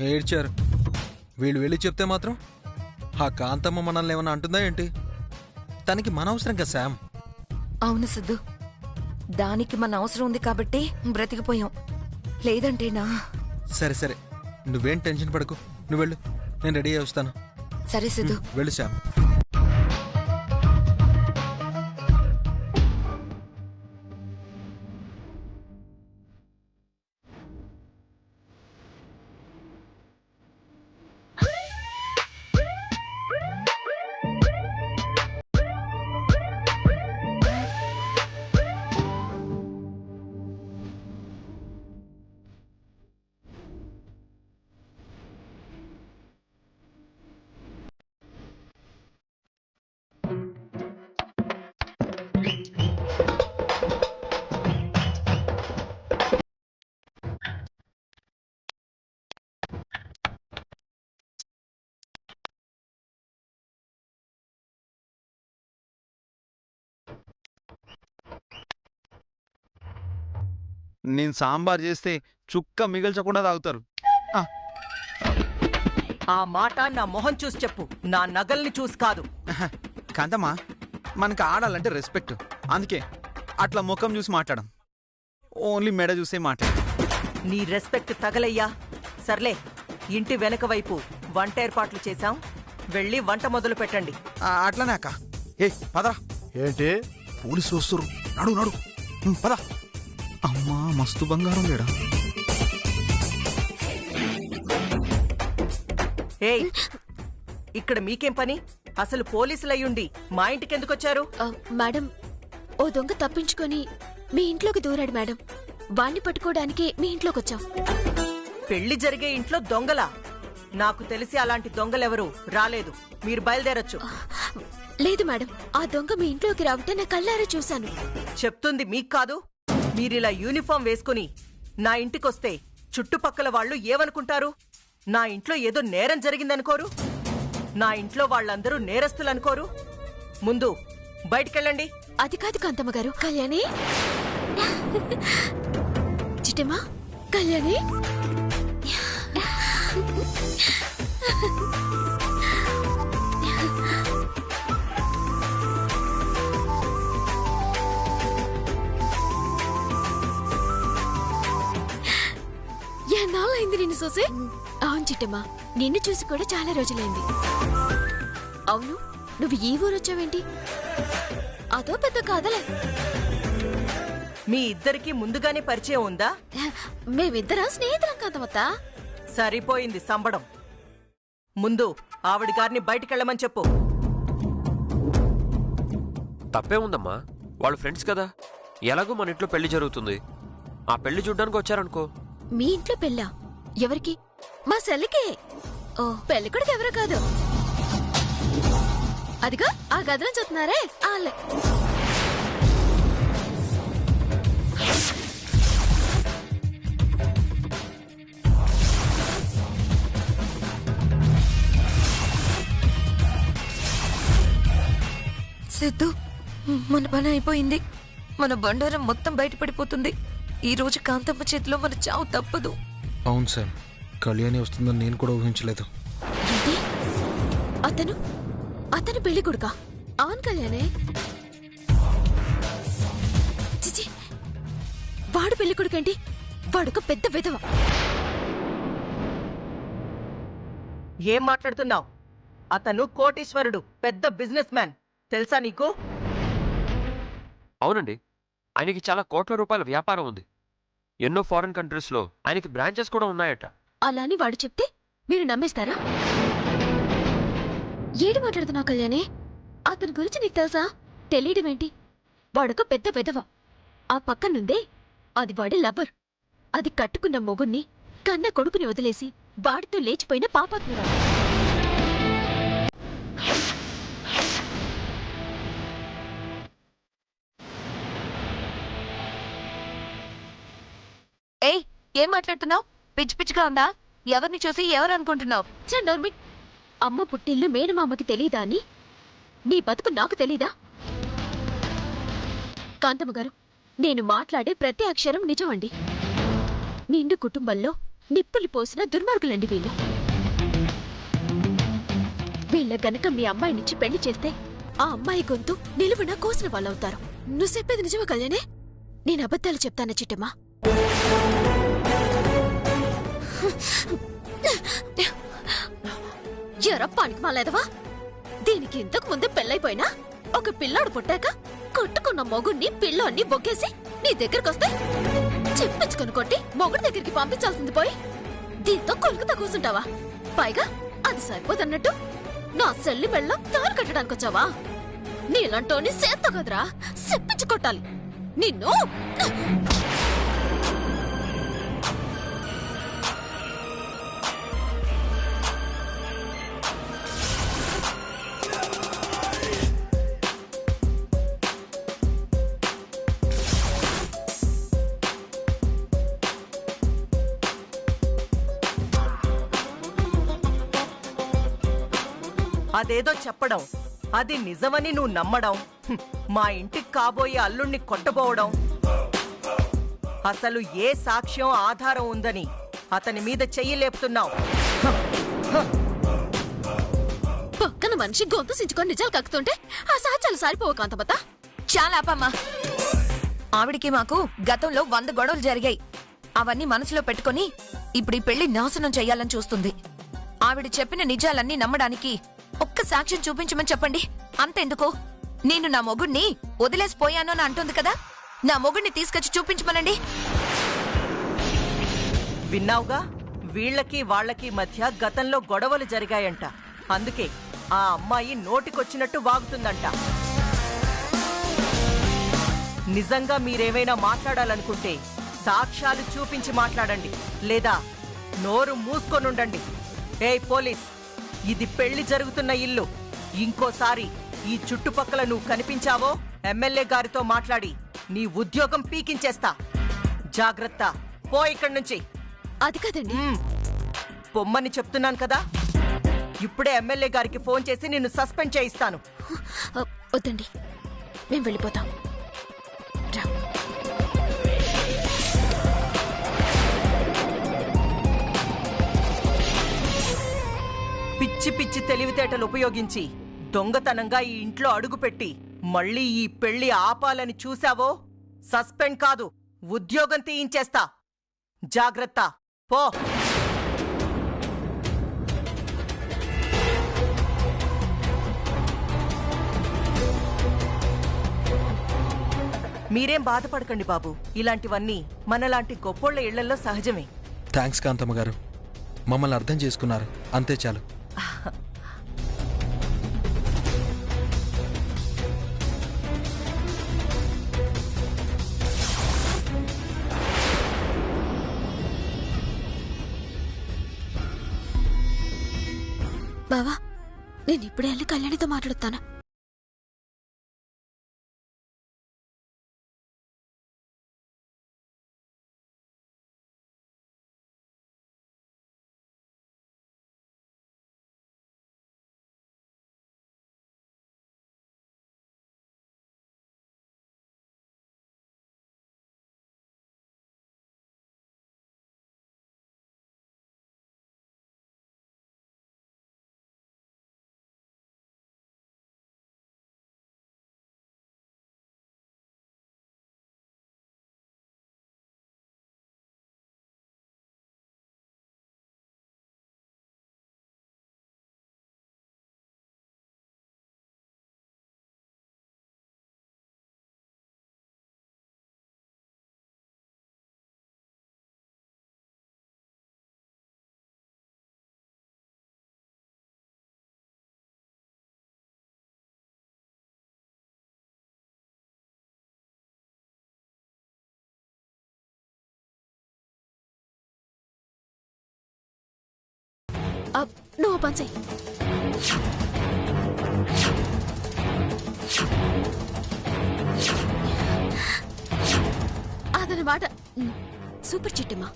ఏడ్చారు. వీళ్ళు వెళ్ళి చెప్తే మాత్రం ఆ కాంతమ్మ మనల్ని ఏమన్నా అంటుందా ఏంటి? తనకి మన అవసరం కదా శామ్. అవును సిద్ధు, దానికి మన అవసరం ఉంది కాబట్టి బ్రతికిపోయాం. లేదంటేనా? సరే సరే, నువ్వేం టెన్షన్ పడకు. నువ్వు వెళ్ళు, నేను రెడీ అయ్యి వస్తాను. సరే సిద్ధు, వెళ్ళు శామ్. నేను సాంబార్ చేస్తే చుక్క మిగల్చకుండా తాగుతారు. ఆ మాట నా మొహం చూసి చెప్పు, నా నగల్ని చూసి కాదు. కాంతమ్మా, మనకు ఆడాలంటే రెస్పెక్ట్. అందుకే అట్లా ముఖం చూసి మాట్లాడడం, ఓన్లీ మెడ చూసే మాట్లాడ. నీ రెస్పెక్ట్ తగలయ్యా. సర్లే, ఇంటి వెనక వైపు వంట ఏర్పాట్లు చేశాం, వెళ్ళి వంట మొదలు పెట్టండి. అట్లనే అక్క. ఏ పదరా. ఏంటి? పోలీసులు వస్తారు. నడు నడు, పద. అమ్మా, మస్తు బంగారం లేడా. ఏయ్, ఇక్కడ మీకేం పని? అసలు పోలీసులయ్యుండి మా ఇంటికెందుకొచ్చారు? మేడం, ఓ దొంగ తప్పించుకొని మీ ఇంట్లోకి దూరాడు మేడం. వాణ్ణి పట్టుకోవడానికి మీ ఇంట్లోకి వచ్చాం. పెళ్లి జరిగే ఇంట్లో దొంగలా? నాకు తెలిసి అలాంటి దొంగలెవరూ రాలేదు. మీరు బయలుదేరొచ్చు. లేదు మేడం, ఆ దొంగ మీ ఇంట్లోకి రావటే నా కళ్ళారా చూశాను. చెప్తుంది మీకు కాదు. మీరిలా యూనిఫామ్ వేసుకుని నా ఇంటికొస్తే చుట్టుపక్కల వాళ్ళు ఏమనుకుంటారు? నా ఇంట్లో ఏదో నేరం జరిగిందనుకోరు? నా ఇంట్లో వాళ్ళందరూ నేరస్తులనుకోరు? ముందు బయటికెళ్ళండి. అది కాదు కాంతమ్మ గారు. కళ్యాణి, చిట్టమ్మా, కళ్యాణి. ఎన్నాళ్ళైంది నిన్ను చూసి? అవును చిట్టమ్మా, నిన్ను చూసి కూడా చాలా రోజులైంది. అవును, నువ్వు ఈ ఊరు వచ్చావేంటి? అదో పెద్ద కాదలే. మీ ఇద్దరికి ముందుగానే పరిచయం ఉందా? మేమిద్దరం స్నేహితులం కాంతమ్మత్తా. సరిపోయింది సంబడం. ముందు ఆవిడ గారిని బయటికెళ్ళమని చెప్పు. తప్పే ఉందమ్మా, వాళ్ళు ఫ్రెండ్స్ కదా. ఎలాగో మన ఇంట్లో పెళ్లి జరుగుతుంది, ఆ పెళ్లి చూడ్డానికి వచ్చారనుకో. మీ ఇంట్లో పెళ్ళా? ఎవరికి? మా సెల్లికే. ఓ పెళ్ళికొడుకు ఎవరో కాదు, అదిగా ఆ గదిలో చూస్తున్నారే ఆలే. సిద్ధు, మన పని అయిపోయింది. మన బండారం మొత్తం బయటపడిపోతుంది. ఈ రోజు కాంతమ్మ చేతిలో మన చావు తప్పదు. అవును సార్, కళ్యాణి వస్తుందని నేను కూడా ఊహించలేదు. ఏంటి? అతను పెళ్లి కొడుకా? అవును కళ్యాణే. చిచి, వాడు పెళ్లి కొడుకేంటి? వాడొక పెద్ద విధవ. ఏం మాట్లాడుతున్నావు? అతను కోటీశ్వరుడు, పెద్ద బిజినెస్ మ్యాన్. తెలుసా నీకు? అవునండి, ఆయనకి చాలా కోట్ల రూపాయల వ్యాపారం ఉంది. ఎన్నో ఫారిన్ కంట్రీస్లో ఆయనకి బ్రాంచెస్ కూడా ఉన్నాయట. అలా అని వాడు చెప్తే మీరు నమ్మేస్తారా? ఏడు మాట్లాడుతున్నావు కళ్యాణి? అతని గురించి నీకు తెలుసా? తెలియడం ఏంటి? వాడొక పెద్ద విధవ. ఆ పక్కనుందే అది వాడి లవర్. అది కట్టుకున్న మొగుణ్ణి, కన్న కొడుకుని వదిలేసి వాడితో లేచిపోయిన పాపాత్మురాలు. ఏయ్, ఏం మాట్లాడుతున్నావు? పిచ్చి పిచ్చిగా ఉందా? ఎవరిని చూసి ఎవరు అనుకుంటున్నావు? చండోర్మి, అమ్మ పుట్టిల్లు మేనమామకి తెలీదా అని నీ బతుకు నాకు తెలీదా? కాంతమ్మ గారు, నేను మాట్లాడే ప్రతి అక్షరం నిజం అండి. నిండు కుటుంబంలో నిప్పులు పోసిన దుర్మార్గులండి వీళ్ళు. వీళ్ళ గనక మీ అమ్మాయినిచ్చి పెళ్లి చేస్తే ఆ అమ్మాయి గొంతు నిలువున కోసిన వాళ్ళవుతారు. నువ్వు చెప్పేది నిజమా కళ్యాణే? నేను అబద్ధాలు చెప్తాను చిట్టమ్మా. ఎరప్పానికి మాలేదవా? దీనికి ఇంతకు ముందే పెళ్ళైపోయినా ఒక పిల్లాడు పుట్టాక కొట్టుకున్న మొగుణ్ణి పిల్లోన్ని బొగ్గేసి నీ దగ్గరకొస్తే చెప్పించుకుని కొట్టి మొగుడి దగ్గరికి పంపించాల్సింది పోయి దీంతో కొలుకుతా కూర్చుంటావా? పైగా అది సరిపోదన్నట్టు నా సెల్లి మెళ్ళం తారు కట్టడానికి వచ్చావా? నీలంటోని సేత్తో కదరా చెప్పించి కొట్టాలి నిన్ను. అదేదో చెప్పడం, అది నిజమని నువ్వు నమ్మడం, మా ఇంటికి కాబోయే అల్లుణ్ణి కొట్టబోవడం, అసలు ఏ సాక్ష్యం ఆధారం ఉందని అతని మీద చెయ్యి లేపుతున్నావు? పక్కన మనిషి గొంతు సించుకొని నిజాలు కక్కుతుంటే ఆ సాక్ష్యాలు సారిపోవు కాంతమ్మత. చాలా ఆపమ్మా. ఆవిడికి మాకు గతంలో 100 గొడవలు జరిగాయి. అవన్నీ మనసులో పెట్టుకుని ఇప్పుడు ఈ పెళ్లి నాశనం చెయ్యాలని చూస్తుంది. ఆవిడ చెప్పిన నిజాలన్నీ నమ్మడానికి ఒక్క సాక్ష్యం చూపించమని చెప్పండి. అంతెందుకు, నేను నా మొగుణ్ణి వదిలేసిపోయాను అని అంటుంది కదా, నా మొగుణ్ణి తీసుకొచ్చి చూపించమనండి. విన్నావుగా, వీళ్ళకి వాళ్ళకి మధ్య గతంలో గొడవలు జరిగాయంట. అందుకే ఆ అమ్మాయి నోటికొచ్చినట్టు వాగుతుందంట. నిజంగా మీరేమైనా మాట్లాడాలనుకుంటే సాక్ష్యాలు చూపించి మాట్లాడండి, లేదా నోరు మూసుకొనుండండి. ఏయ్ పోలీస్, ఇది పెళ్లి జరుగుతున్న ఇల్లు. ఇంకోసారి ఈ చుట్టుపక్కల నువ్వు కనిపించావో ఎమ్మెల్యే గారితో మాట్లాడి నీ ఉద్యోగం పీకించేస్తా. జాగ్రత్త, పో ఇక్కడి నుంచి. అది కదండి, పొమ్మని చెప్తున్నాను కదా. ఇప్పుడే ఎమ్మెల్యే గారికి ఫోన్ చేసి నిన్ను సస్పెండ్ చేయిస్తాను. వద్దండి, మేము వెళ్ళిపోతాం. పిచ్చి పిచ్చి తెలివితేటలు ఉపయోగించి దొంగతనంగా ఈ ఇంట్లో అడుగుపెట్టి మళ్ళీ ఈ పెళ్లి ఆపాలని చూశావో సస్పెండ్ కాదు, ఉద్యోగం తీయించేస్తా. జాగ్రత్త, పో. మీరేం బాధపడకండి బాబు, ఇలాంటివన్నీ మనలాంటి గొప్పోళ్ల ఇళ్లలో సహజమే. థ్యాంక్స్ కాంతమ్మ గారు, మమ్మల్ని అర్థం చేసుకున్నారు, అంతే చాలు. బావా నేను ఇప్పుడే వెళ్ళి కళ్యాణితో మాట్లాడుతాను. నువ్వు పని చెయ్యి. అదనమాట. సూపర్ చిట్టమ్మా,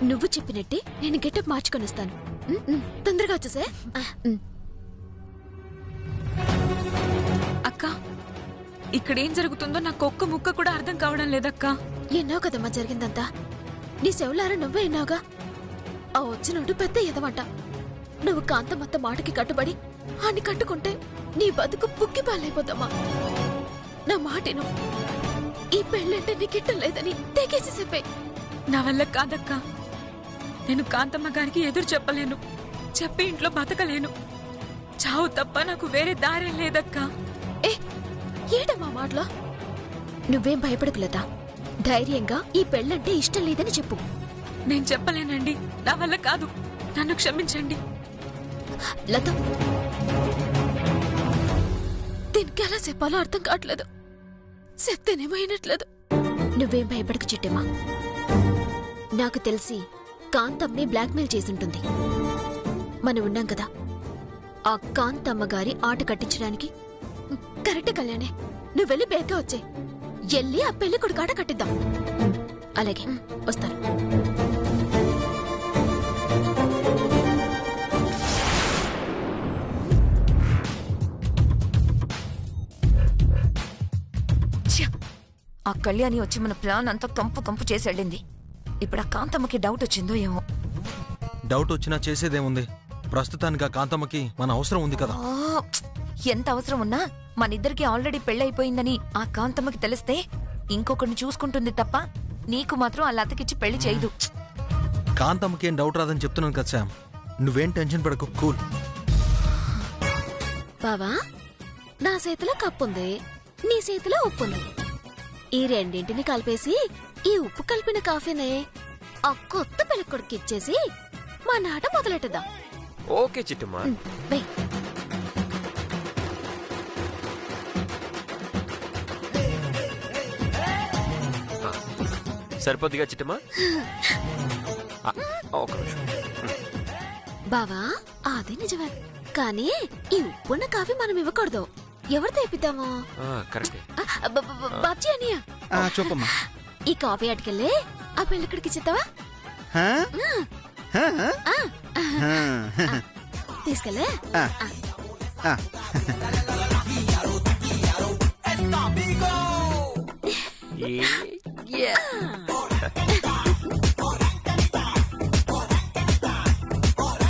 నువ్వు చెప్పినట్టే నేను గెటప్ మార్చుకొని వస్తాను. తొందరగా వచ్చేసే. అక్క, ఇక్కడేం జరుగుతుందో నాకు ఒక్క ముక్క కూడా అర్థం కావడం లేదక్క. ఎన్నో కదమ్మా జరిగిందంతా. నీ సెవులారా నువ్వే విన్నావుగా. ఆ వచ్చినోడు పెద్ద ఎదవంట. నువ్వు కాంతమత్త మాటకి కట్టుబడి ఆన్ని కట్టుకుంటే నీ బతుకు పుక్కి పాలైపోతామా. నా మాటను ఈ పెళ్ళంటే నీకిట్టం లేదని తెగేసి చెప్పే. నా వల్ల కాదక్క. నేను కాంతమ్మ గారికి ఎదురు చెప్పలేను, చెప్పి ఇంట్లో బతకలేను. చావు తప్ప నాకు వేరే దారేం లేదక్క. ఏటమ్మా మాటలో? నువ్వేం భయపడకు లత. ధైర్యంగా ఈ పెళ్ళంటే ఇష్టం లేదని చెప్పు. నేను చెప్పలేనండి, నా వల్ల కాదు. నన్ను క్షమించండి. లత, దీనికి ఎలా చెప్పాలో అర్థం కావట్లేదు. చెప్తేనేమైనట్లేదు. నువ్వేం భయపడకు చిట్టమ్మా. నాకు తెలిసి కాంతమ్మని బ్లాక్మెయిల్ చేసుంటుంది. మనం ఉన్నాం కదా, ఆ కాంతమ్మ గారి ఆట కట్టించడానికి. కరెక్ట్ కళ్యాణే, నువ్వు వెళ్ళి బేగా వచ్చే. ఎల్లి ఆ పెళ్లి కొడుకు ఆట కట్టిద్దాం. అలాగే వస్తాను. ఆ కళ్యాణి వచ్చి మన ప్లాన్ అంతా కంపు చేసి వెళ్ళింది. ఇప్పుడు ఆ కాంతమ్మకి డౌట్ వచ్చిందో ఏమో. డౌట్ వచ్చినా చేసేదేముంది? ప్రస్తుతానికి ఆ కాంతమ్మకి మన అవసరం ఉంది కదా. ఎంత అవసరం ఉన్నా మనిద్దరికి ఆల్రెడీ పెళ్ళైపోయిందని ఆ కాంతమ్మకి తెలిస్తే ఇంకొకరిని చూసుకుంటుంది తప్ప నీకు మాత్రం ఆ లతకిచ్చి పెళ్లి చేయదు. కాంతమ్మకి ఏం డౌట్ రాదని చెప్తున్నాను కదా శామ్. నువ్వేం టెన్షన్ పడకు, కూల్. బావా, నా చేతిలో కప్పుంది, నీ చేతిలో ఉప్పుంది. ఈ రెండింటిని కలిపేసి ఈ ఉప్పు కలిపిన కాఫీనే ఆ కొత్త పెళ్లి కొడుకు ఇచ్చేసి మా నాట మొదలెట్టుదాం. ఓకే చిట్టమ్మా. సరిపోద్దిగా చిట్టమ్మా. ఒక నిమిషం. బావా, అది నిజమే. కానీ ఈ ఉప్పున్న కాఫీ మనం ఇవ్వకూడదు. ఎవరు తెప్పిద్దామో? కరెక్ట్. బాబ్జీ అనియా, చూపమ్మా. ఈ కాఫీ అటుకెళ్ళి ఆ పెళ్ళిక్కడికి ఇచ్చేస్తావా? తీసుకెళ్ళే.